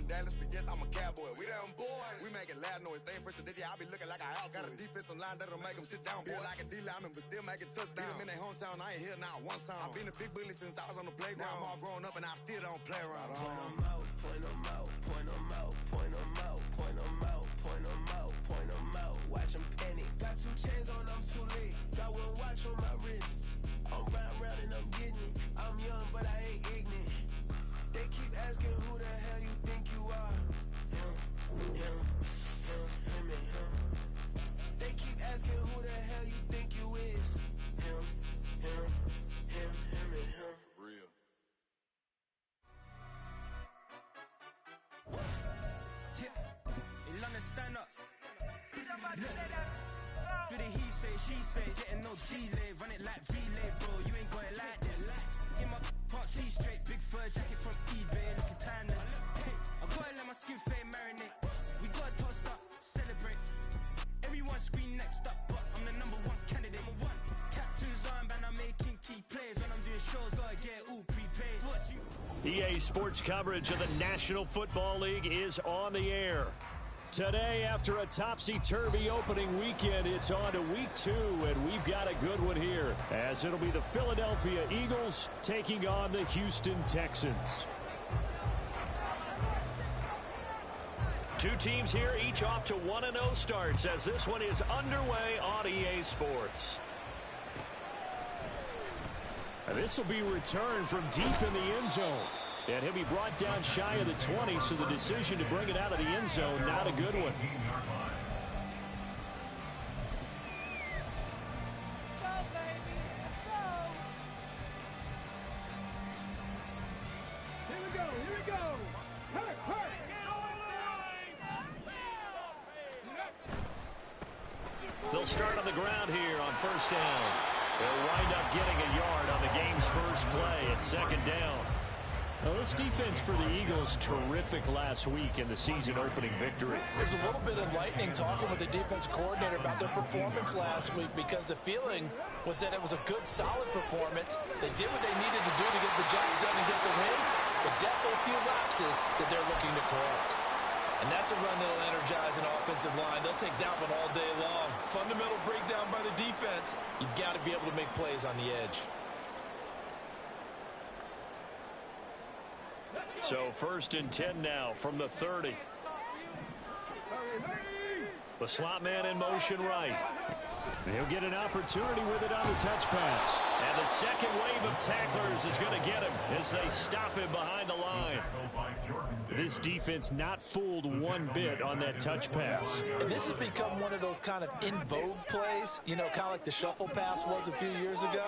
Dallas, but yes, I'm a cowboy. We them boys. We making loud noise. Staying fresh to this, yeah, I be looking like a house. Got a defensive line that'll make them sit down. Feel like a D lineman, but still making touchdowns. Beat them in their hometown, I ain't here now one sound. I've been a big bully since I was on the playground. Now I'm all grown up and I still don't play around. Point them out, point them out, point them out, point them out, point them out, point them out, point them out. Watch them penny. Got 2 chains on, I'm too late. Got 1 watch on my wrist. I'm round and I'm getting it. I'm young, but I ain't ignorant. They keep asking who the hell you think you are. Him, and him. They keep asking who the hell you think you is. Him, and him. Real. Yeah, in London, stand up. Do the he say, she say, getting no delay, run it like relay, bro. You ain't got it like this. In my can't see straight, big fur jacket from eBay, looking timeless. I gotta let my skin fade marinate. We gotta toast up, celebrate. Everyone scream next up, but I'm the #1 candidate. Captain's armband, I'm making key plays. When I'm doing shows, gotta get all prepaid. EA Sports coverage of the National Football League is on the air. Today, after a topsy-turvy opening weekend, it's on to week 2, and we've got a good one here, as it'll be the Philadelphia Eagles taking on the Houston Texans. 2 teams here, each off to 1-0 starts, as this one is underway on EA Sports. And this will be returned from deep in the end zone. And he'll be brought down shy of the 20, so the decision to bring it out of the end zone, not a good one. Let's go, baby. Let's go. Here we go. Hurt. They'll start on the ground here on first down. They'll wind up getting a yard on the game's first play at second down. Well, this defense for the Eagles, terrific last week in the season-opening victory. There's a little bit enlightening talking with the defense coordinator about their performance last week, because the feeling was that it was a good, solid performance. They did what they needed to do to get the job done and get the win, but definitely a few lapses that they're looking to correct. And that's a run that'll energize an offensive line. They'll take that one all day long. Fundamental breakdown by the defense. You've got to be able to make plays on the edge. So 1st and 10 now from the 30. The slot man in motion right. He'll get an opportunity with it on the touch pass. And the second wave of tacklers is going to get him as they stop him behind the line. This defense not fooled one bit on that touch pass. And this has become one of those kind of in vogue plays, you know, kind of like the shuffle pass was a few years ago.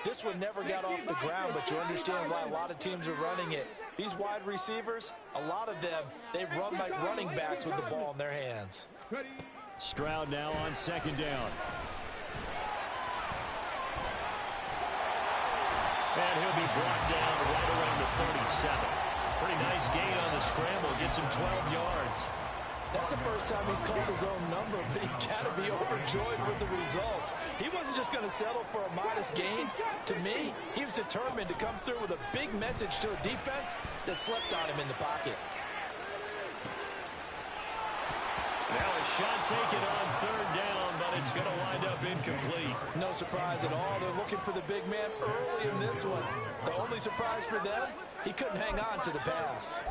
This one never got off the ground, but you understand why a lot of teams are running it. These wide receivers, a lot of them, they run like running backs with the ball in their hands. Stroud now on second down. And he'll be brought down right around the 37. Pretty nice gain on the scramble. Gets him 12 yards. That's the first time he's called his own number, but he's got to be overjoyed with the results. He wasn't just going to settle for a modest gain. To me, he was determined to come through with a big message to a defense that slept on him in the pocket. Now a shot taken on third down, but it's going to wind up incomplete. No surprise at all. They're looking for the big man early in this one. The only surprise for them, he couldn't hang on to the pass.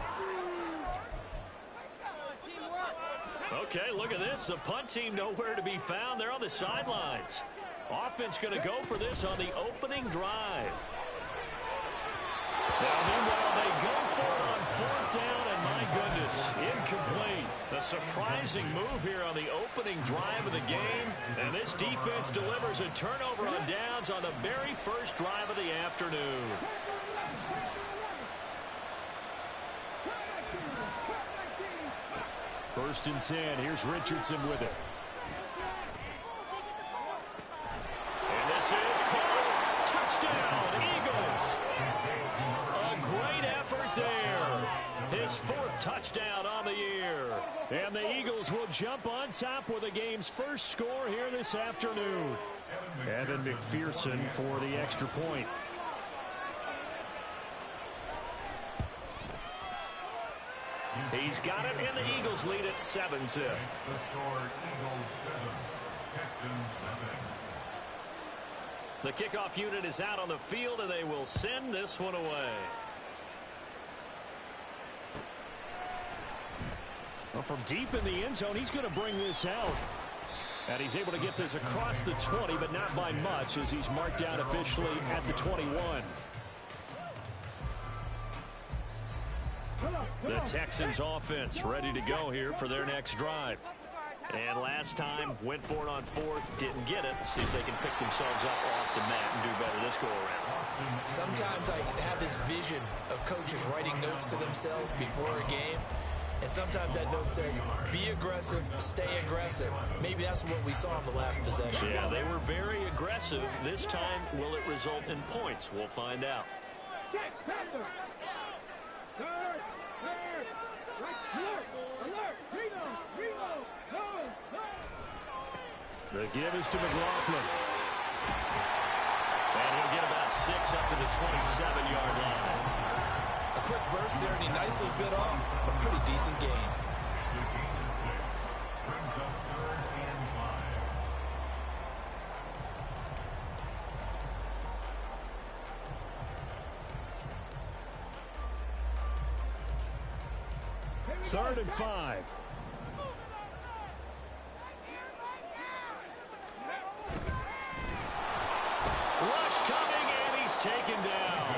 Okay, look at this. The punt team nowhere to be found. They're on the sidelines. Offense going to go for this on the opening drive. Now, meanwhile, they go for it on fourth down, and my goodness, incomplete. The surprising move here on the opening drive of the game, and this defense delivers a turnover on downs on the very first drive of the afternoon. First and 10. Here's Richardson with it. And this is called touchdown, Eagles. A great effort there. His 4th touchdown on the year. And the Eagles will jump on top with the game's first score here this afternoon. Evan McPherson for the extra point. He's got it, and the Eagles lead at 7-zip. The score, Eagles 7, Texans nothing. The kickoff unit is out on the field, and they will send this one away. Well, from deep in the end zone, he's going to bring this out. And he's able to get this across the 20, but not by much, as he's marked down officially at the 21. The Texans offense ready to go here for their next drive. And last time, went for it on fourth, didn't get it. See if they can pick themselves up off the mat and do better this go-around. Sometimes I have this vision of coaches writing notes to themselves before a game. And sometimes that note says, be aggressive, stay aggressive. Maybe that's what we saw in the last possession. Yeah, they were very aggressive. This time, will it result in points? We'll find out. The give is to McLaughlin. And he'll get about 6 up to the 27-yard line. A quick burst there, and he nicely bit off a pretty decent gain. Brings up 3rd and 5. 3rd and 5. Rush coming, and he's taken down.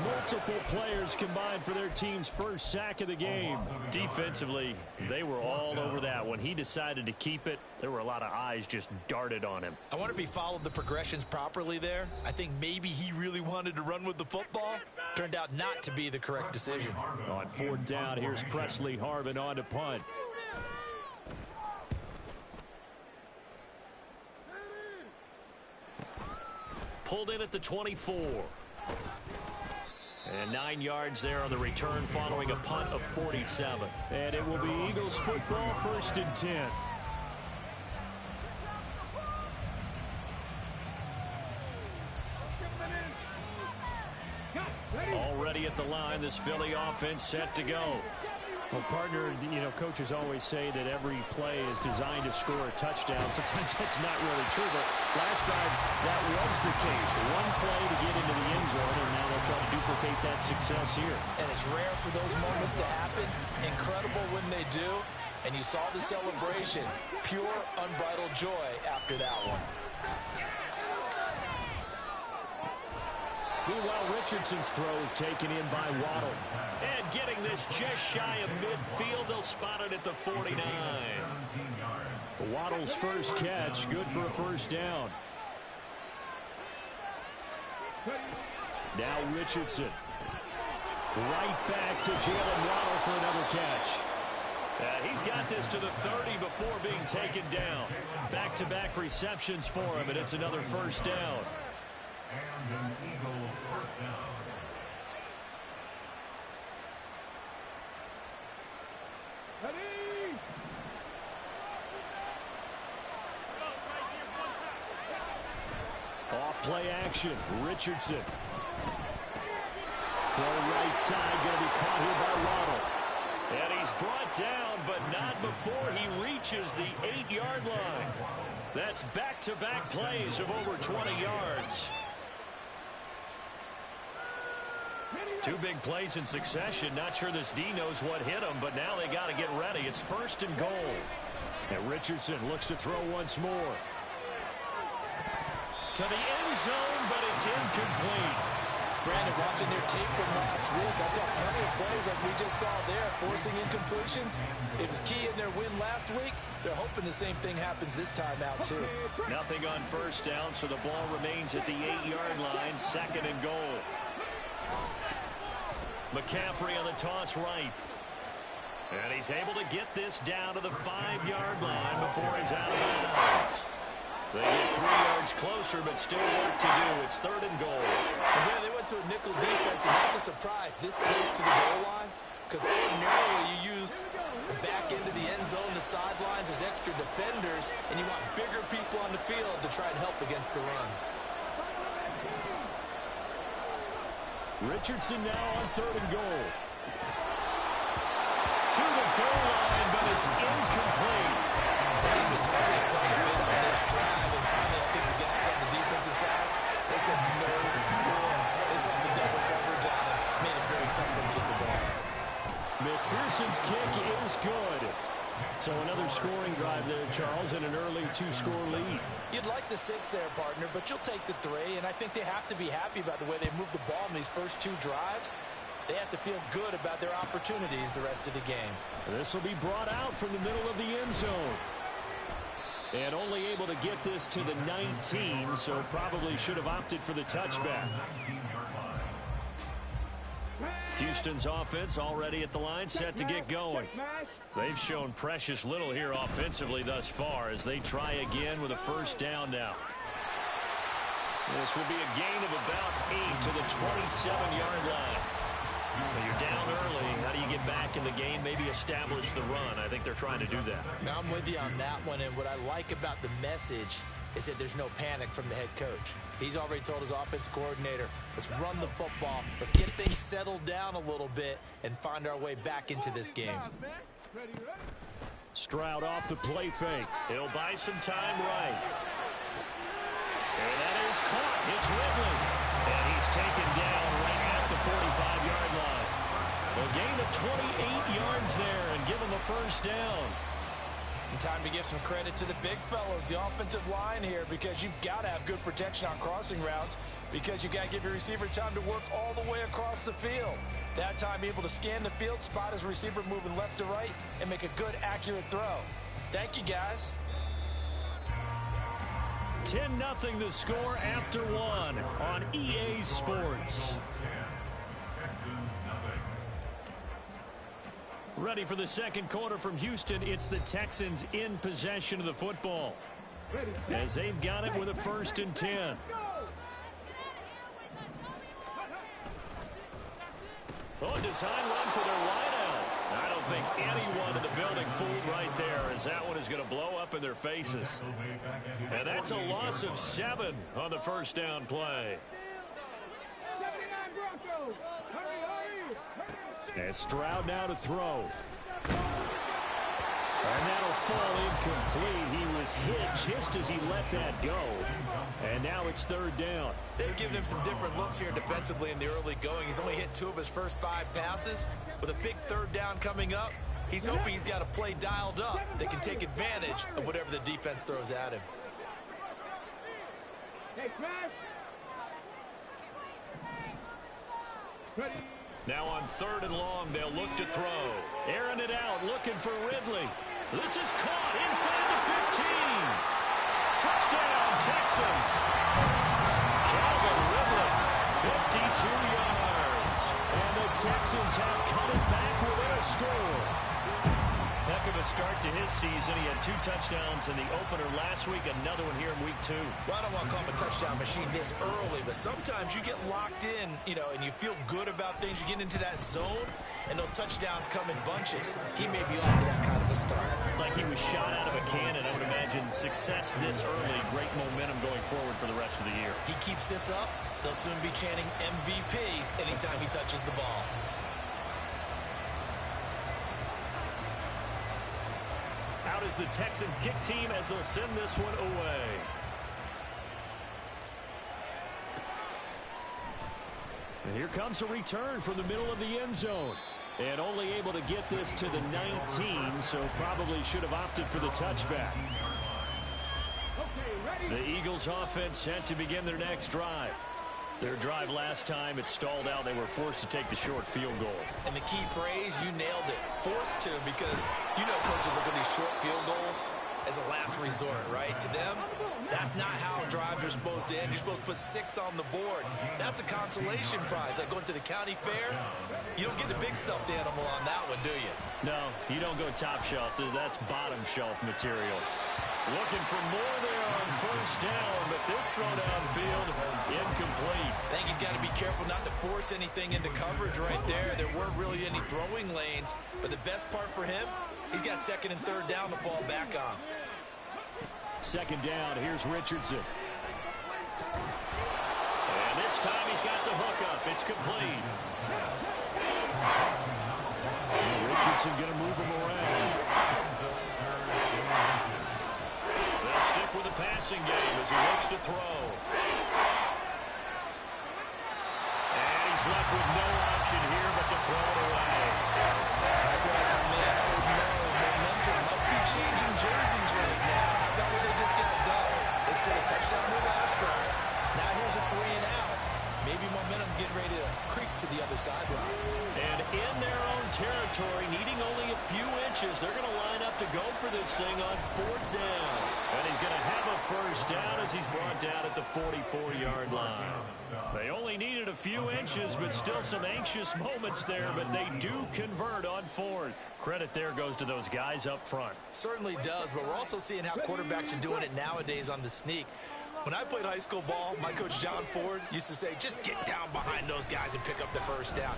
Multiple players combined for their team's first sack of the game. Defensively, they were all over that. When he decided to keep it, there were a lot of eyes just darted on him. I wonder if he followed the progressions properly there. I think maybe he really wanted to run with the football. Turned out not to be the correct decision. On 4th down, here's Presley Harvin on to punt. Pulled in at the 24. And 9 yards there on the return following a punt of 47. And it will be Eagles football, 1st and 10. Already at the line, this Philly offense set to go. Well, partner, you know, coaches always say that every play is designed to score a touchdown. Sometimes that's not really true, but last time that was the case. One play to get into the end zone, and now they'll try to duplicate that success here. And it's rare for those moments to happen. Incredible when they do. And you saw the celebration. Pure, unbridled joy after that one. Meanwhile, Richardson's throw is taken in by Waddle. And getting this just shy of midfield, they'll spot it at the 49. Waddle's first catch, good for a 1st down. Now Richardson. Right back to Jalen Waddle for another catch. He's got this to the 30 before being taken down. Back-to-back receptions for him, and it's another 1st down. And an Eagle 1st down. Off play action, Richardson. Throw right side, going to be caught here by Waddle. And he's brought down, but not before he reaches the 8-yard line. That's back-to-back plays of over 20 yards. 2 big plays in succession. Not sure this D knows what hit him, but now they got to get ready. It's 1st and goal. And Richardson looks to throw once more. To the end zone, but it's incomplete. Brandon, watching their tape from last week, I saw plenty of plays like we just saw there, forcing incompletions. It was key in their win last week. They're hoping the same thing happens this time out, too. Nothing on 1st down, so the ball remains at the 8-yard line, 2nd and goal. McCaffrey on the toss right. And he's able to get this down to the 5-yard line before he's out of bounds. They get 3 yards closer, but still work to do. It's 3rd and goal. And then they went to a nickel defense, and that's a surprise this close to the goal line, because ordinarily you use the back end of the end zone, the sidelines as extra defenders, and you want bigger people on the field to try and help against the run. Richardson now on 3rd and goal. to the goal line, but it's incomplete. They've been targeted quite a bit on this drive, and finally I think the guys on the defensive side, they said no more. They sent the double coverage on him, made it very tough for him to get the ball. McPherson's kick is good. So another scoring drive there, Charles, and an early 2-score lead. You'd like the 6 there, partner, but you'll take the 3, and I think they have to be happy about the way they moved the ball in these first 2 drives. They have to feel good about their opportunities the rest of the game. This will be brought out from the middle of the end zone. And only able to get this to the 19, so probably should have opted for the touchback. Houston's offense already at the line, set to get going. They've shown precious little here offensively thus far as they try again with a first down now. This will be a gain of about 8 to the 27-yard line. When you're down early, how do you get back in the game, maybe establish the run? I think they're trying to do that. Now I'm with you on that one, and what I like about the message is that there's no panic from the head coach. He's already told his offensive coordinator, let's run the football, let's get things settled down a little bit and find our way back into this game. Stroud off the play fake. He'll buy some time right. And that is caught. It's Ridley. And he's taken down right at the 45-yard line. A gain of 28 yards there and give him a first down. And time to give some credit to the big fellows, the offensive line here, because you've got to have good protection on crossing routes because you've got to give your receiver time to work all the way across the field. That time able to scan the field, spot his receiver moving left to right, and make a good, accurate throw. Thank you, guys. 10-0 the score after 1 on EA Sports. Ready for the second quarter from Houston. It's the Texans in possession of the football as they've got it with a 1st and 10. On design run for their wideout. I don't think anyone in the building fooled right there, as that one is going to blow up in their faces. And that's a loss of 7 on the first down play. As Stroud now to throw. And that'll fall incomplete. He was hit just as he let that go. And now it's 3rd down. They've given him some different looks here defensively in the early going. He's only hit 2 of his first 5 passes. With a big 3rd down coming up, he's hoping he's got a play dialed up that can take advantage of whatever the defense throws at him. Now on 3rd and long, they'll look to throw. Airing it out, looking for Ridley. This is caught inside the 15. Touchdown, Texans. Calvin Ridley, 52 yards. And the Texans have cut it back within a score. Heck of a start to his season. He had 2 touchdowns in the opener last week, another one here in week 2. Well, I don't want to call him a touchdown machine this early, but sometimes you get locked in, and you feel good about things. You get into that zone, and those touchdowns come in bunches. He may be off to that kind of a start. Like he was shot out of a cannon. I would imagine success this early, great momentum going forward for the rest of the year. He keeps this up, they'll soon be chanting MVP anytime he touches the ball. Out is the Texans kick team as they'll send this one away. And here comes a return from the middle of the end zone. And only able to get this to the 19, so probably should have opted for the touchback. The Eagles offense set to begin their next drive. Their drive last time, it stalled out. They were forced to take the short field goal. And the key phrase, you nailed it. Forced to, because coaches look at these short field goals as a last resort, right? To them, that's not how drives are supposed to end. You're supposed to put 6 on the board. That's a consolation prize. Like going to the county fair, you don't get the big stuffed animal on that one, do you? No, you don't go top shelf. That's bottom shelf material. Looking for more there on first down, but this throw downfield, incomplete. I think he's got to be careful not to force anything into coverage right there. There weren't really any throwing lanes, but the best part for him, he's got 2nd and 3rd down to fall back on. 2nd down, here's Richardson. And this time he's got the hook up. It's complete. Richardson going to move him around. They'll stick with the passing game as he looks to throw. And he's left with no option here but to throw it away. I feel like my man would know momentum might be changing jerseys right now. How about what they just got done? They scored a touchdown their last drive. Now here's a 3 and out. Maybe momentum's getting ready to creep to the other sideline. And in their own territory, needing only a few inches, they're going to line up to go for this thing on 4th down. And he's going to have a first down as he's brought down at the 44-yard line. They only needed a few inches, but still some anxious moments there, but they do convert on 4th. Credit there goes to those guys up front. Certainly does, but we're also seeing how quarterbacks are doing it nowadays on the sneak. When I played high school ball, my coach John Ford used to say, just get down behind those guys and pick up the first down.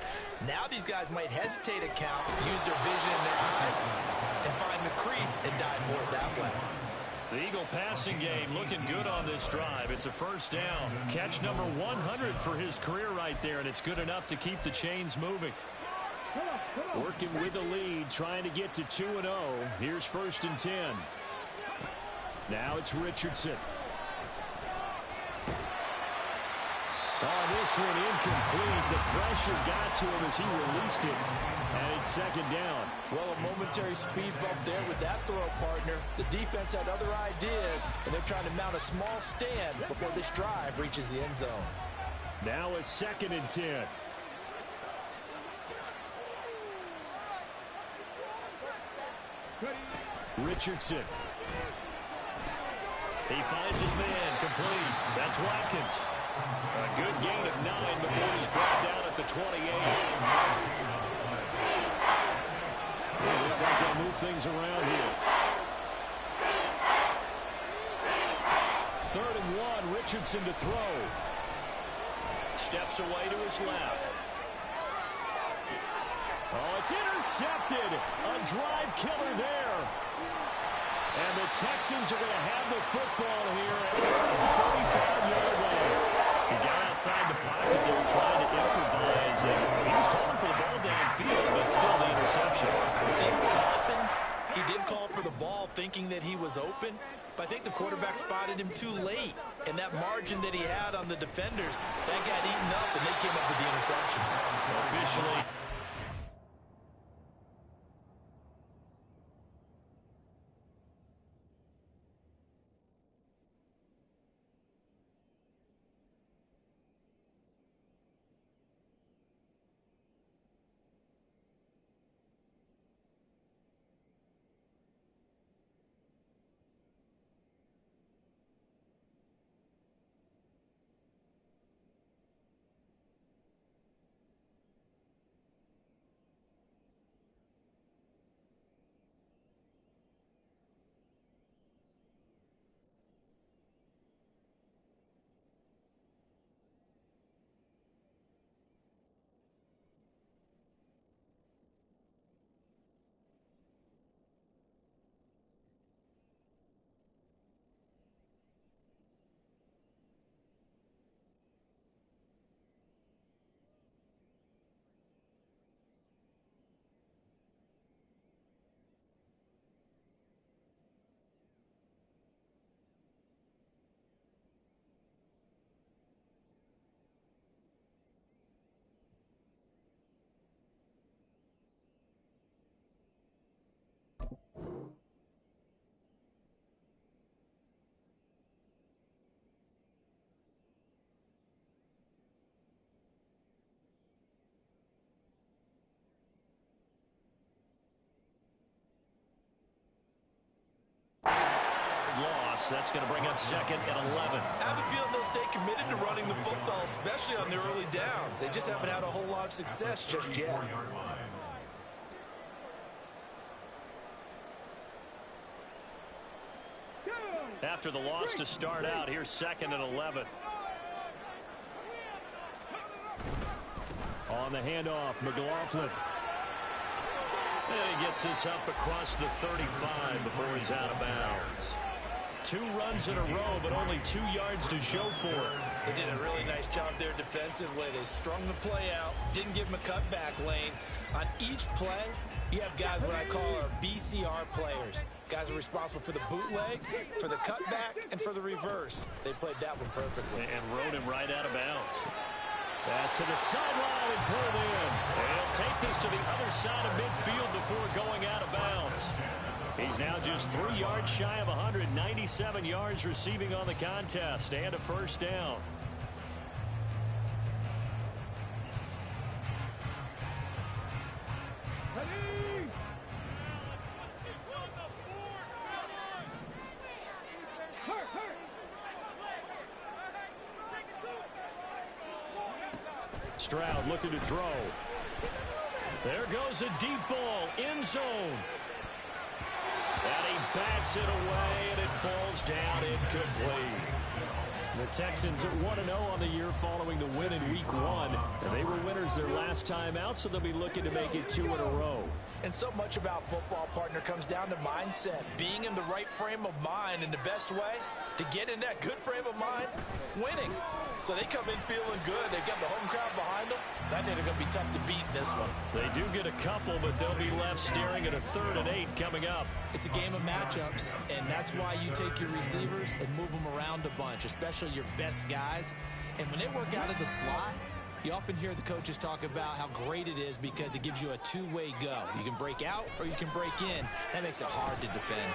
Now these guys might hesitate a count, use their vision in their eyes, and find the crease and dive for it that way. The Eagle passing game looking good on this drive. It's a first down. Catch number 100 for his career right there, and it's good enough to keep the chains moving. Working with the lead, trying to get to 2-0. Here's 1st and 10. Now it's Richardson. This one incomplete. The pressure got to him as he released it. And it's 2nd down. Well, a momentary speed bump there with that throw, partner. The defense had other ideas, and they're trying to mount a small stand before this drive reaches the end zone. Now a 2nd and 10. Richardson. He finds his man complete. That's Watkins. A good gain of 9 before he's brought down at the 28. Well, looks like they'll move things around here. 3rd and 1, Richardson to throw. Steps away to his left. Oh, it's intercepted. A drive killer there. And the Texans are going to have the football here at the 45-yard line. He got outside the pocket there trying to improvise. He was calling for the ball downfield, but still the interception. I think what happened, he did call for the ball thinking that he was open, but I think the quarterback spotted him too late. And that margin that he had on the defenders, that got eaten up, and they came up with the interception. Officially. Loss. That's going to bring up 2nd and 11. I have a feeling they'll stay committed to running the football, especially on their early downs. They just haven't had a whole lot of success just yet. After the loss to start out, here's 2nd and 11. On the handoff, McLaughlin. And he gets this up across the 35 before he's out of bounds. 2 runs in a row, but only 2 yards to show for it. They did a really nice job there defensively. They strung the play out, didn't give him a cutback lane. On each play, you have guys what I call our BCR players. Guys are responsible for the bootleg, for the cutback, and for the reverse. They played that one perfectly. And rode him right out of bounds. Pass to the sideline and pulled in. And he'll take this to the other side of midfield before going out of bounds. He's now just 3 yards shy of 197 yards receiving on the contest and a first down. Stroud looking to throw. There goes a deep ball, end zone. And he bats it away, and it falls down incomplete. The Texans are 1-0 on the year following the win in Week 1. And they were winners their last time out, so they'll be looking to make it 2 in a row. And so much about football, partner, comes down to mindset. Being in the right frame of mind, and the best way to get in that good frame of mind, winning. So they come in feeling good. They've got the home crowd behind them. I think they're going to be tough to beat in this one. They do get a couple, but they'll be left staring at a 3rd and 8 coming up. It's a game of matchups, and that's why you take your receivers and move them around a bunch, especially your best guys. And when they work out of the slot, you often hear the coaches talk about how great it is because it gives you a two-way go. You can break out or you can break in. That makes it hard to defend.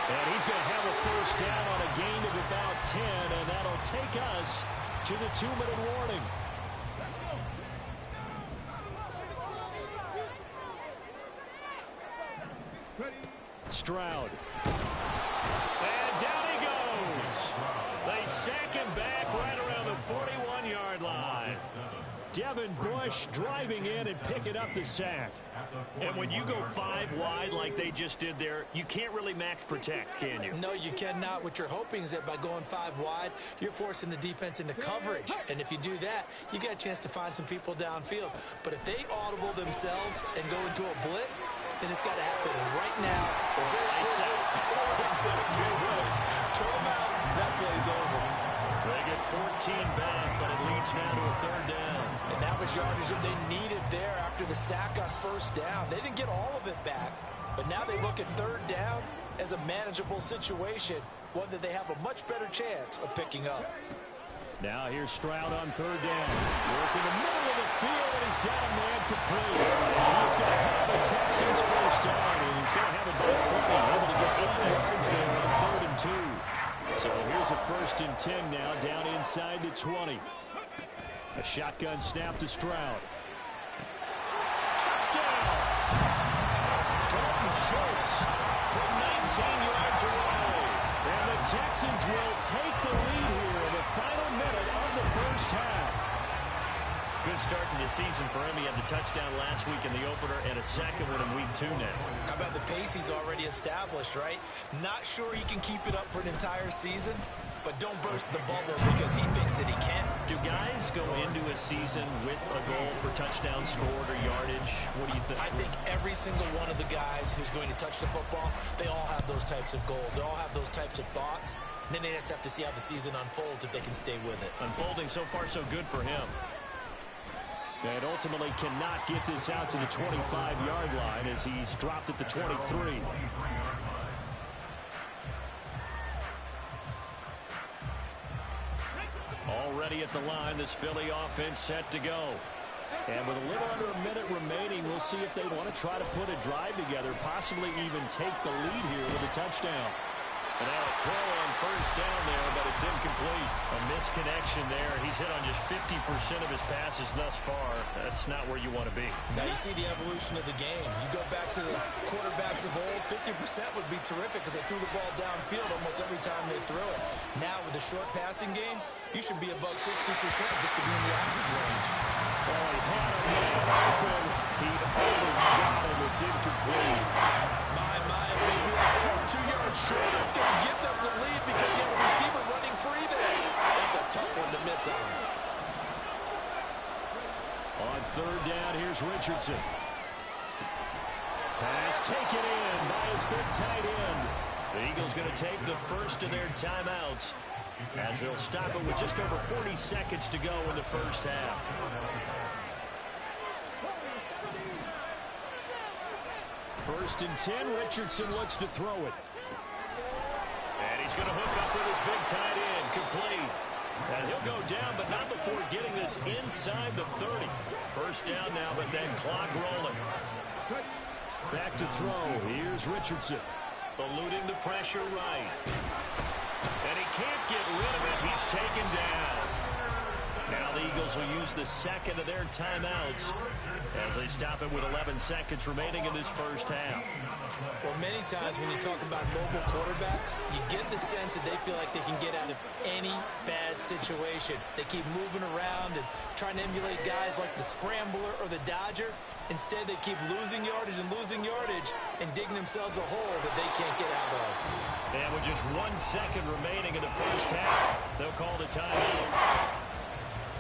And he's going to have a first down on a gain of about 10, and that'll take us to the 2-minute warning. Stroud. And down he goes. They sack him back right around the 41-yard line. Devin Bush driving in and picking up the sack. And when you go 5 wide like they just did there, you can't really max protect, can you? No, you cannot. What you're hoping is that by going 5 wide, you're forcing the defense into coverage. And if you do that, you get a chance to find some people downfield. But if they audible themselves and go into a blitz, then it's got to happen right now. Lights out. Throw them out. That play's over. They get 14 back, but it leads now to a 3rd down. And that was yardage that they needed there after the sack on 1st down. They didn't get all of it back, but now they look at 3rd down as a manageable situation, one that they have a much better chance of picking up. Now here's Stroud on 3rd down. Working the middle of the field, and he's got a man complete. And he's going to have the Texans first down, and he's going to have about 20, able to get 8 yards there on 3rd and 2. So here's a 1st and 10 now, down inside the 20. A shotgun snap to Stroud. Touchdown! Dalton Schultz from 19 yards away. And the Texans will take the lead here in the final minute of the 1st half. Good start to the season for him. He had the touchdown last week in the opener and a second one in Week 2 now. How about the pace he's already established, right? Not sure he can keep it up for an entire season, but don't burst the bubble because he thinks that he can. Do guys go into a season with a goal for touchdown scored or yardage? What do you think? I think every single one of the guys who's going to touch the football, they all have those types of goals. They all have those types of thoughts. And then they just have to see how the season unfolds if they can stay with it. Unfolding so far so good for him. And ultimately cannot get this out to the 25-yard line as he's dropped at the 23. Already at the line, this Philly offense set to go. And with a little under a minute remaining, we'll see if they want to try to put a drive together, possibly even take the lead here with a touchdown. And now a throw on 1st down there, but it's incomplete. A misconnection there. He's hit on just 50% of his passes thus far. That's not where you want to be. Now you see the evolution of the game. You go back to the quarterbacks of old, 50% would be terrific because they threw the ball downfield almost every time they threw it. Now with the short passing game, you should be above 60% just to be in the average range. Well, he had a man open. He overshot him. It's incomplete. My, baby, that ball's 2 yards short. It's going to give them the lead because you have a receiver running free there. That's a tough one to miss on. On 3rd down, here's Richardson. Pass taken in by his big tight end. The Eagles going to take the first of their timeouts. as they'll stop it with just over 40 seconds to go in the first half. First and 10, Richardson looks to throw it. And he's going to hook up with his big tight end, complete. And he'll go down, but not before getting this inside the 30. First down now, but that clock rolling. Back to throw. Here's Richardson. Eluding the pressure right. And he can't get rid of it. He's taken down. Now the Eagles will use the second of their timeouts as they stop it with 11 seconds remaining in this first half. Well, many times when you talk about mobile quarterbacks, you get the sense that they feel like they can get out of any bad situation. They keep moving around and trying to emulate guys like the scrambler or the dodger. Instead, they keep losing yardage and digging themselves a hole that they can't get out of. And with just 1 second remaining in the first half, they'll call the timeout.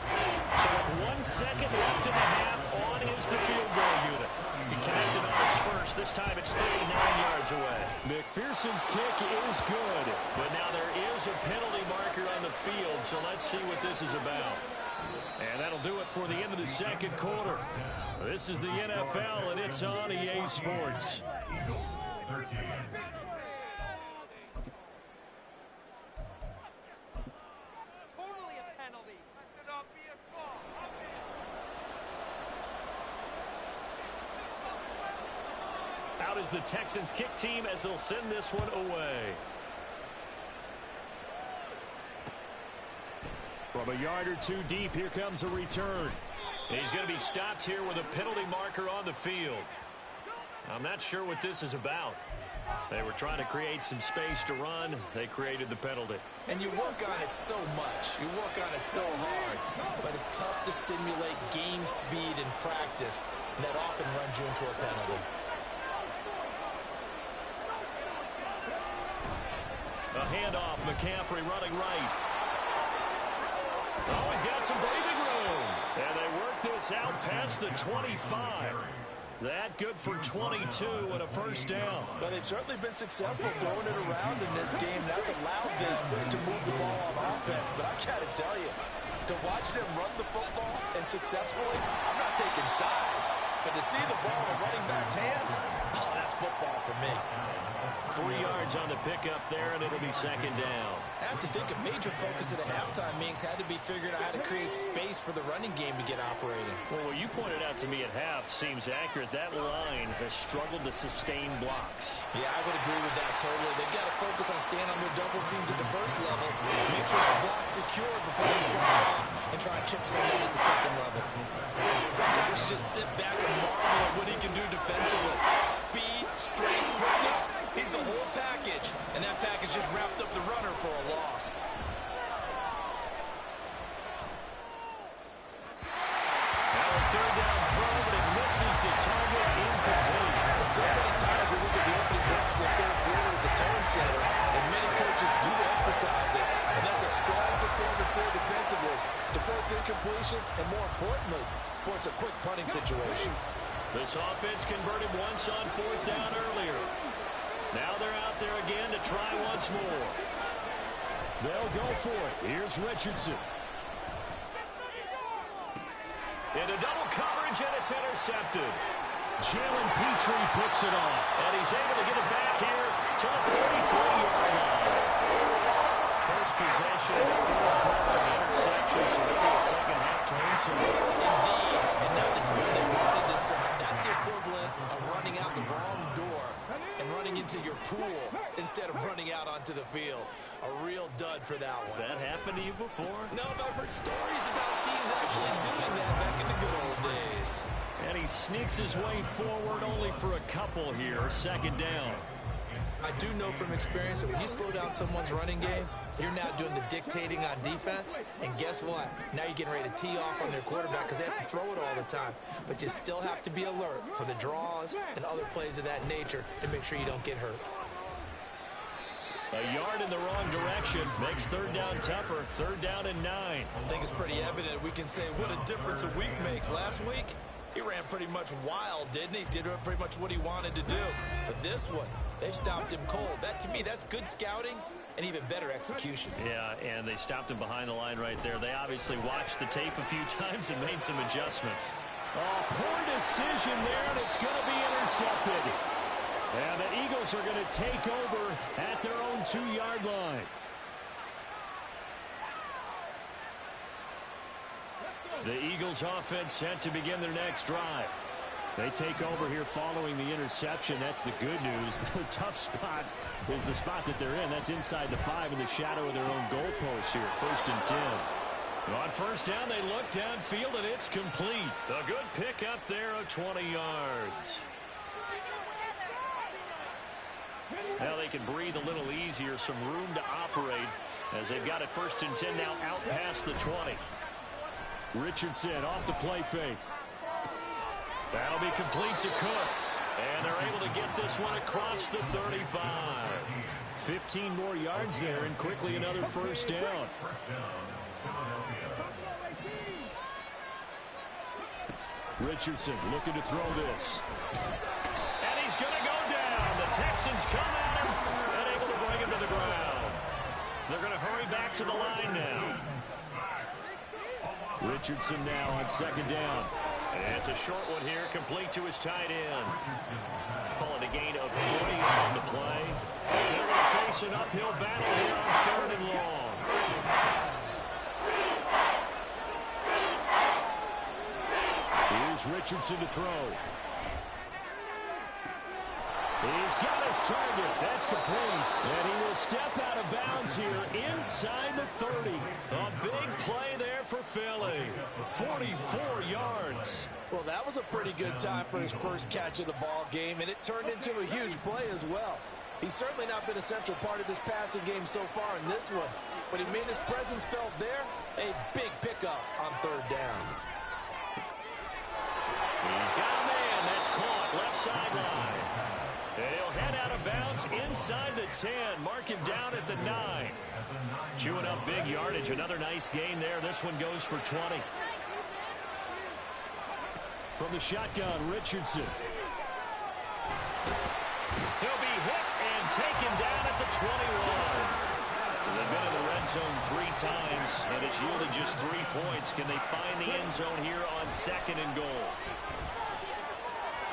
So with 1 second left in the half, on is the field goal unit. He connected on his first. This time it's 39 yards away. McPherson's kick is good. But now there is a penalty marker on the field, so let's see what this is about. And that'll do it for the end of the second quarter. This is the NFL, and it's on EA Sports. Eagles 13. Totally a penalty. Let it up, be a score. Out is the Texans kick team as they'll send this one away. From a yard or two deep, here comes a return. He's going to be stopped here with a penalty marker on the field. I'm not sure what this is about. They were trying to create some space to run. They created the penalty. And you work on it so much. You work on it so hard. But it's tough to simulate game speed in practice. And that often runs you into a penalty. A handoff, McCaffrey running right. Oh, he's got some breathing room. And they work this out past the 25. That good for 22 and a first down. Well, they've certainly been successful throwing it around in this game. That's allowed them to move the ball on offense. But I got to tell you, to watch them run the football and successfully, I'm not taking sides. But to see the ball in a running back's hands, oh, that's football for me. 3 yards on the pickup there, and it'll be second down. I have to think a major focus of the halftime meetings had to be figuring out how to create space for the running game to get operating. Well, what you pointed out to me at half seems accurate. That line has struggled to sustain blocks. Yeah, I would agree with that totally. They've got to focus on staying on their double teams at the first level, make sure the block's secured before they slide off and try and chip someone at the second level. Sometimes you just sit back and marvel at what he can do defensively. Speed, strength, quickness. He's the whole package, and that package just wrapped up the runner for a loss. Now a third down throw, but it misses the target, incomplete. And so many times we look at the opening drive of the third quarter as a tone setter, and many coaches do emphasize it. And that's a strong performance there defensively to force incompletion, and more importantly, force a quick punting situation. This offense converted once on fourth down earlier. Now they're out there again to try once more. They'll go for it. Here's Richardson. Into double coverage, and it's intercepted. Jalen Petrie picks it off. And he's able to get it back here to the 43-yard line. First possession of the third quarter, interception, so maybe a second half turn. Indeed, and not the turn they wanted to set. That's the equivalent of running out the wrong door and running into your pool instead of running out onto the field. A real dud for that one. Has that happened to you before? No, but I've heard stories about teams actually doing that back in the good old days. And he sneaks his way forward only for a couple here. Second down. I do know from experience that when you slow down someone's running game, you're now doing the dictating on defense. And guess what? Now you're getting ready to tee off on their quarterback because they have to throw it all the time. But you still have to be alert for the draws and other plays of that nature to make sure you don't get hurt. A yard in the wrong direction makes third down tougher. Third down and 9. I think it's pretty evident we can say what a difference a week makes. Last week, he ran pretty much wild, didn't he? Did pretty much what he wanted to do. But this one, they stopped him cold. That, to me, that's good scouting and even better execution. Yeah, and they stopped him behind the line right there. They obviously watched the tape a few times and made some adjustments. Oh, poor decision there, and it's going to be intercepted. And the Eagles are going to take over at their own 2-yard line. The Eagles offense set to begin their next drive. They take over here following the interception. That's the good news. The tough spot is the spot that they're in. That's inside the 5 in the shadow of their own goalpost here. 1st and 10. On 1st down, they look downfield, and it's complete. A good pick up there of 20 yards. Now they can breathe a little easier, some room to operate as they've got it 1st and 10 now out past the 20. Richardson off the play fake. That'll be complete to Cook. And they're able to get this one across the 35. 15 more yards there, and quickly another 1st down. Richardson looking to throw this. And he's going to go down. The Texans come at him and able to bring him to the ground. They're going to hurry back to the line now. Richardson now on 2nd down. And it's a short one here, complete to his tight end. Calling a gain of 3 on the play. And they're going to face an uphill battle here on 3rd and long. Here's Richardson to throw. He's got his target. That's complete. And he will step out of bounds here inside the 30. A big play there for Philly. 44 yards. Well, that was a pretty good time for his first catch of the ball game, and it turned into a huge play as well. He's certainly not been a central part of this passing game so far in this one, but he made his presence felt there. A big pickup on 3rd down. He's got a man. That's caught left sideline. He'll head out of bounds inside the 10. Mark him down at the 9. Chewing up big yardage. Another nice gain there. This one goes for 20. From the shotgun, Richardson. He'll be hit and taken down at the 21. They've been in the red zone 3 times, and it's yielded just 3 points. Can they find the end zone here on 2nd and goal?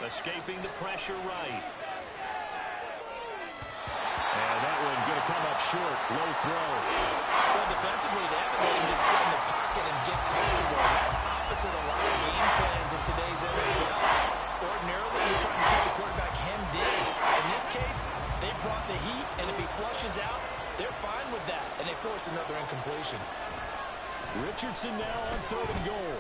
Escaping the pressure right. And that one going to come up short. Low throw. Well, defensively, they haven't let him just sit in the pocket and get comfortable. That's opposite a lot of game plans in today's NFL. Ordinarily, you're trying to keep the quarterback hemmed in. In this case, they brought the heat, and if he flushes out, they're fine with that, and they force another incompletion. Richardson now on 3rd and goal.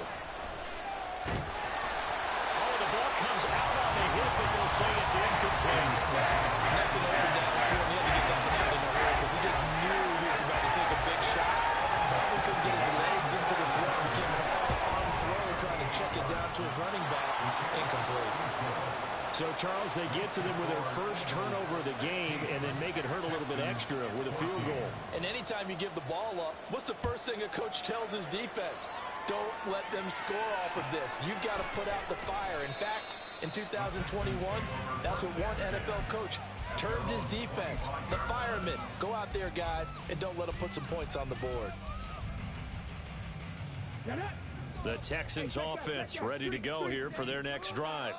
Oh, the ball comes out on the hit, but they'll say it's incomplete. Nothing over downfield. He had to get that one out in a hurry because he just knew he was about to take a big shot. Probably couldn't get his legs into the throw. Became an all-arm throw, trying to check it down to his running back. Incomplete. So, Charles, they get to them with their first turnover of the game and then make it hurt a little bit extra with a field goal. And anytime you give the ball up, what's the first thing a coach tells his defense? Don't let them score off of this. You've got to put out the fire. In fact, in 2021, that's what one NFL coach termed his defense. The firemen. Go out there, guys, and don't let them put some points on the board. The Texans offense ready to go here for their next drive.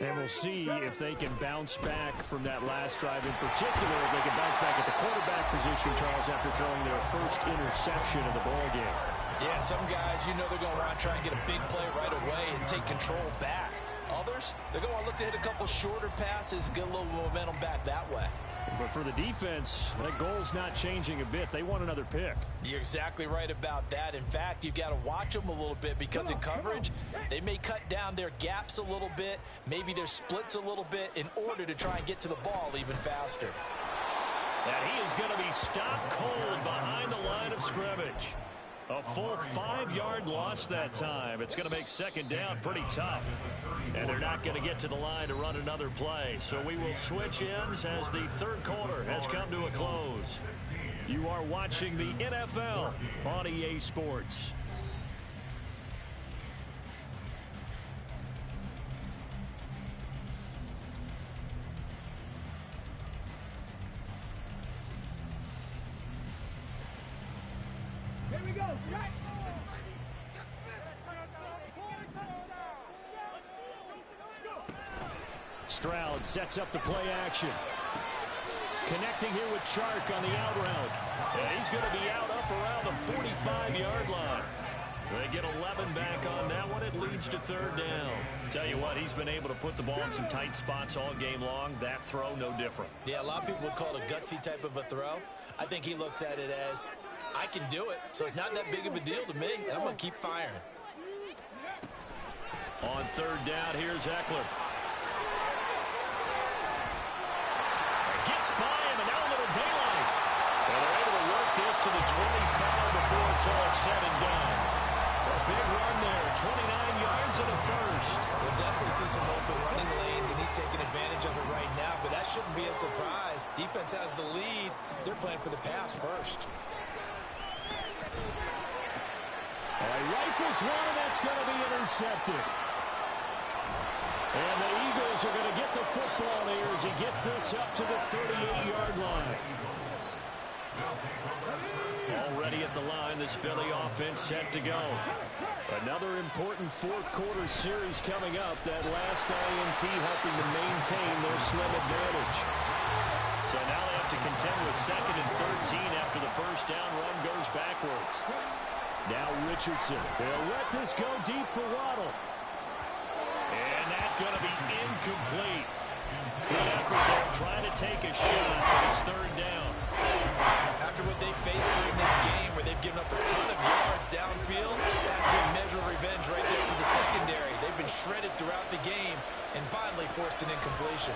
And we'll see if they can bounce back from that last drive. In particular, if they can bounce back at the quarterback position, Charles, after throwing their first interception of the ballgame. Yeah, some guys, you know they're going to want to try and get a big play right away and take control back. Others, they're going to want to look to hit a couple shorter passes, get a little momentum back that way. But for the defense, that goal's not changing a bit. They want another pick. You're exactly right about that. In fact, you've got to watch them a little bit because in coverage, they may cut down their gaps a little bit, maybe their splits a little bit in order to try and get to the ball even faster. And he is going to be stopped cold behind the line of scrimmage. A full 5-yard loss that time. It's going to make 2nd down pretty tough. And they're not going to get to the line to run another play. So we will switch ends as the 3rd quarter has come to a close. You are watching the NFL on EA Sports. Stroud sets up the play action. Connecting here with Chark on the out route. And he's going to be out up around the 45-yard line. They get 11 back on that one. It leads to third down. Tell you what, he's been able to put the ball in some tight spots all game long. That throw, no different. Yeah, a lot of people would call it a gutsy type of a throw. I think he looks at it as, I can do it, so it's not that big of a deal to me, and I'm going to keep firing. On third down, here's Eckler. Gets by him, and now a little daylight. And they're able to work this to the 25 before it's all said and done. A big run there, 29 yards and a first. We'll definitely see some open running lanes, and he's taking advantage of it right now, but that shouldn't be a surprise. Defense has the lead. They're playing for the pass first. All right, rifles one, and that's going to be intercepted. And the Eagles are going to get the football here as he gets this up to the 38-yard line. Already at the line, this Philly offense set to go. Another important fourth-quarter series coming up. That last INT helping to maintain their slim advantage. So now they have to contend with 2nd and 13 after the first down run goes backwards. Now Richardson. They'll let this go deep for Waddle. And that's going to be incomplete. Good effort there, trying to take a shot, but it's third down. After what they faced during this game, where they've given up a ton of yards downfield, that has been measured revenge right there for the secondary. They've been shredded throughout the game and finally forced an incompletion.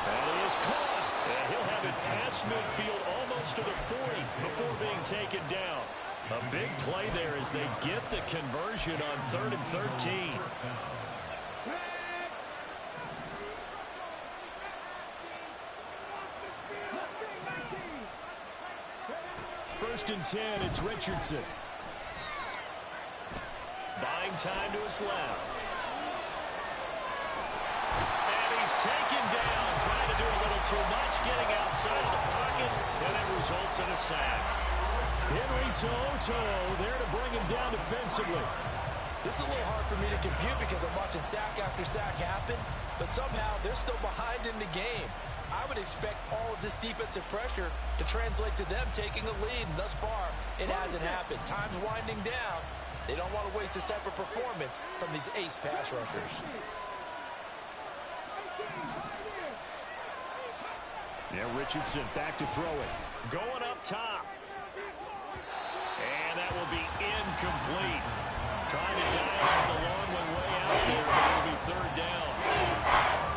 That is caught, and he'll have it past midfield almost to the 40 before being taken down. A big play there as they get the conversion on 3rd and 13. First and 10, it's Richardson. Buying time to his left. And he's taken down, trying to do a little too much, getting outside of the pocket, and it results in a sack. Henry To'o there to bring him down defensively. This is a little hard for me to compute because I'm watching sack after sack happen, but somehow they're still behind in the game. I would expect all of this defensive pressure to translate to them taking a lead, and thus far, it hasn't happened. Time's winding down. They don't want to waste this type of performance from these ace pass rushers. Yeah, Richardson back to throw it. Going up top. And that will be incomplete. Trying to dial up the long one way out there, but it'll be third down.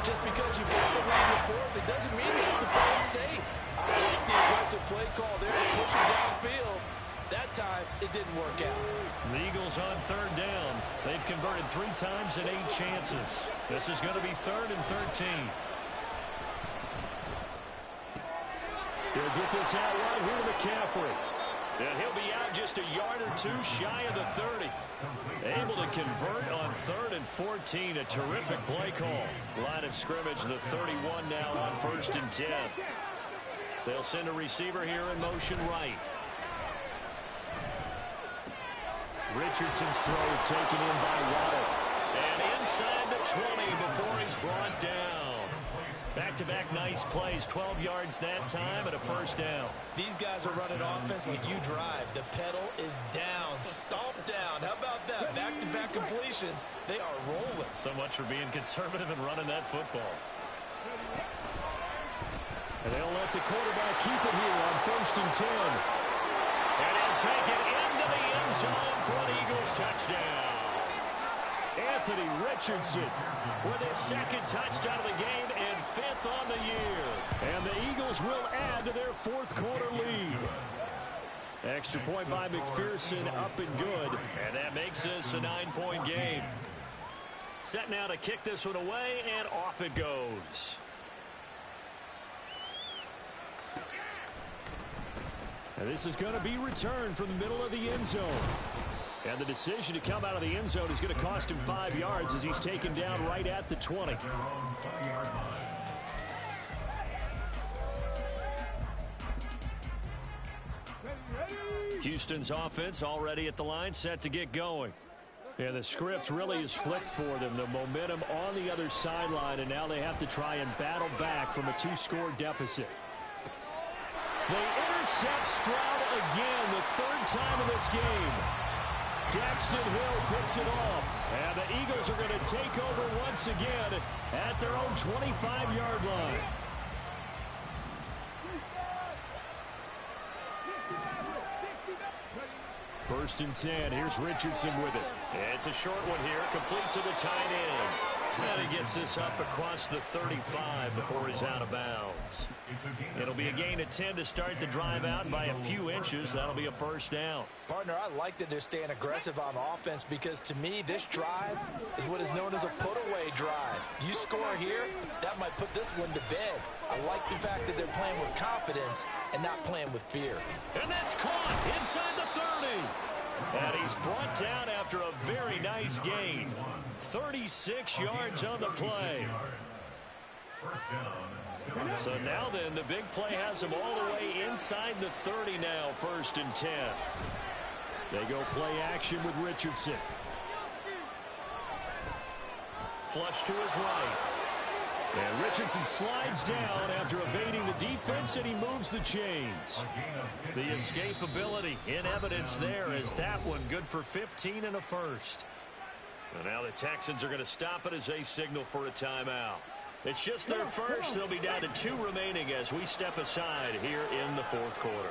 Just because you've got the lead in the fourth, it doesn't mean you have to play it safe. I like the aggressive play call there to push him downfield. That time, it didn't work out. The Eagles on third down. They've converted 3 times in 8 chances. This is going to be 3rd and 13. He'll get this out right here to McCaffrey. And he'll be out just a yard or 2 shy of the 30. Able to convert on 3rd and 14. A terrific play call. Line of scrimmage, the 31 now on 1st and 10. They'll send a receiver here in motion right. Richardson's throw is taken in by Waddle. And inside the 20 before he's brought down. Back-to-back nice plays, 12 yards that time and a first down. These guys are running offense like you drive. The pedal is down, stomp down. How about that? Back-to-back completions. They are rolling. So much for being conservative and running that football. And they'll let the quarterback keep it here on 1st and 10. And he'll take it into the end zone for an Eagles touchdown. Anthony Richardson with his 2nd touchdown of the game and 5th on the year. And the Eagles will add to their 4th quarter lead. Extra point by McPherson, up and good. And that makes this a 9-point game. Set now to kick this one away, and off it goes. And this is going to be returned from the middle of the end zone. And the decision to come out of the end zone is going to cost him 5 yards as he's taken down right at the 20. Houston's offense already at the line, set to get going. Yeah, the script really is flipped for them. The momentum on the other sideline, and now they have to try and battle back from a 2-score deficit. They intercept Stroud again, the third time in this game. Daxton Hill picks it off, and the Eagles are going to take over once again at their own 25-yard line. First and 10. Here's Richardson with it. It's a short one here, complete to the tight end. And he gets this up across the 35 before he's out of bounds. It'll be a gain of 10 to start the drive out by a few inches. That'll be a first down. Partner, I like that they're staying aggressive on offense because, to me, this drive is what is known as a put-away drive. You score here, that might put this one to bed. I like the fact that they're playing with confidence and not playing with fear. And that's caught inside the 30. And he's brought down after a very nice gain. 36 yards on the play. So now then, the big play has him all the way inside the 30 now, first and 10. They go play action with Richardson. Flush to his right. And Richardson slides down after evading the defense, and he moves the chains. The escapability in evidence there as that one good for 15 and a first. And now the Texans are going to stop it as they signal for a timeout. It's just their first. They'll be down to 2 remaining as we step aside here in the fourth quarter.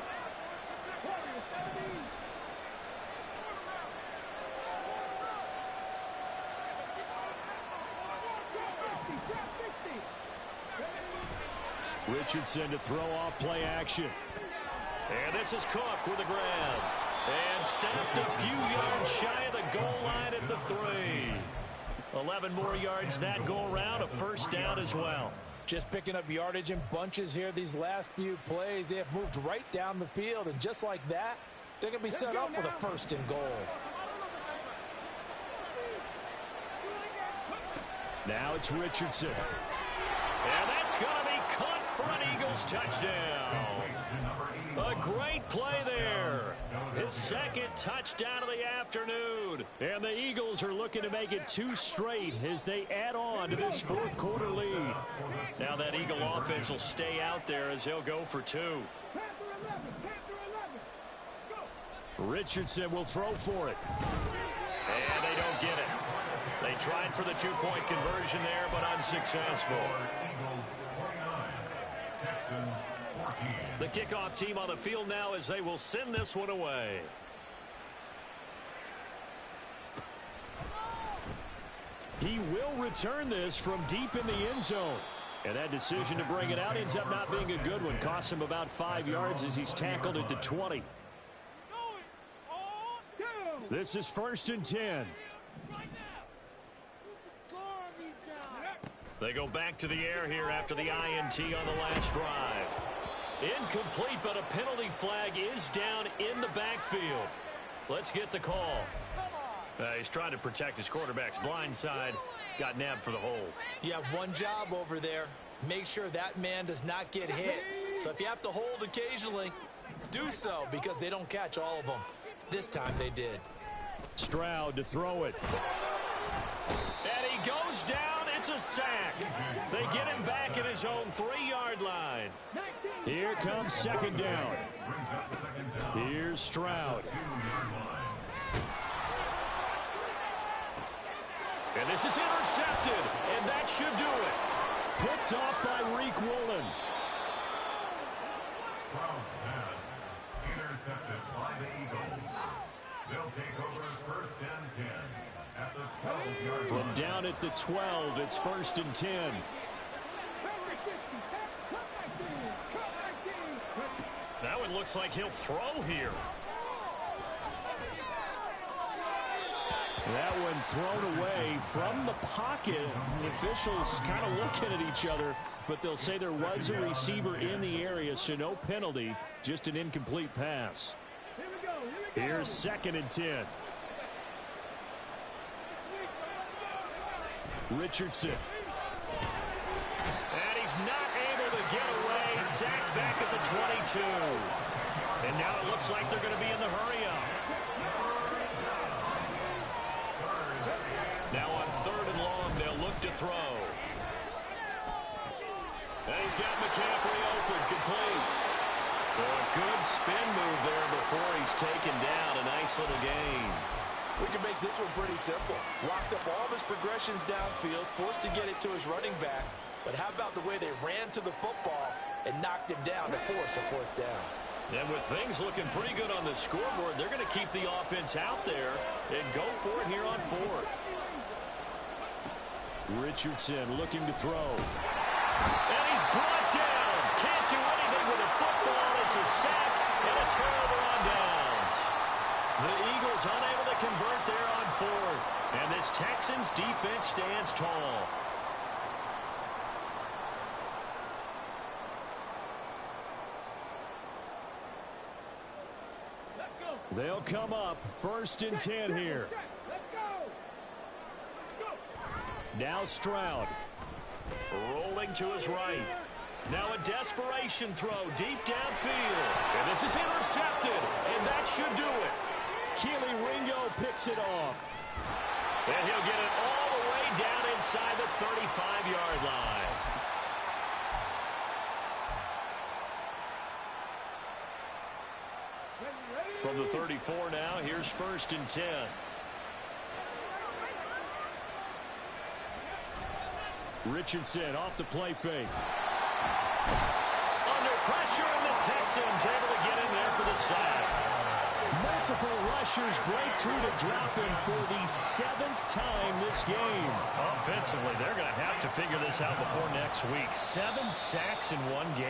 Richardson to throw off play action. And this is Cook with a grab. And stopped a few yards shy of the goal line at the 3. 11 more yards that go around, a first down as well. Just picking up yardage in bunches here these last few plays. They have moved right down the field, and just like that, they're going to be set up with a first and goal. Now it's Richardson. And that's going to be caught for an Eagles touchdown. A great play there. His second touchdown of the afternoon. And the Eagles are looking to make it 2 straight as they add on to this fourth quarter lead. Now that Eagle offense will stay out there as they'll go for 2. Richardson will throw for it. And they don't get it. They tried for the 2-point conversion there, but unsuccessful. The kickoff team on the field now as they will send this one away. He will return this from deep in the end zone. And that decision to bring it out ends up not being a good one. Costs him about 5 yards as he's tackled at the 20. This is first and 10. They go back to the air here after the INT on the last drive. Incomplete, but a penalty flag is down in the backfield. Let's get the call. He's trying to protect his quarterback's blind side. Got nabbed for the hold. You have one job over there. Make sure that man does not get hit. So if you have to hold occasionally, do so because they don't catch all of them. This time they did. Stroud to throw it. And he goes down. It's a sack. They get him back at his own 3-yard line. Here comes second down. Here's Stroud. And this is intercepted. And that should do it. Picked off by Reek Woolen. Stroud's pass intercepted by the Eagles. They'll take over first and 10 at the 12-yard line. From down at the 12, it's first and 10. That one looks like he'll throw here. That one thrown away from the pocket. The officials kind of looking at each other, but they'll say there was a receiver in the area, so no penalty, just an incomplete pass. Here's second and 10. Richardson. And he's not able to get away. Sacked back at the 22. And now it looks like they're going to be in the hurry-up. Now on 3rd and long, they'll look to throw. And he's got McCaffrey open, complete. So a good spin move there before he's taken down. A nice little gain. We can make this one pretty simple. Locked up all of his progressions downfield, forced to get it to his running back. But how about the way they ran to the football and knocked him down to force a 4th down? And with things looking pretty good on the scoreboard, they're going to keep the offense out there and go for it here on 4th. Richardson looking to throw. And he's brought down. Can't do anything with a football. It's a sack and a turnover on downs. The Eagles unable to convert there on 4th. And this Texans defense stands tall. They'll come up 1st and 10 here. Now Stroud. Rolling to his right. Now a desperation throw deep downfield. And this is intercepted. And that should do it. Keely Ringo picks it off. And he'll get it all the way down inside the 35-yard line. From the 34 now, here's 1st and 10. Richardson off the play fake. Under pressure, and the Texans able to get in there for the sack. Multiple rushers break through to drop him for the 7th time this game. Offensively, they're going to have to figure this out before next week. 7 sacks in one game.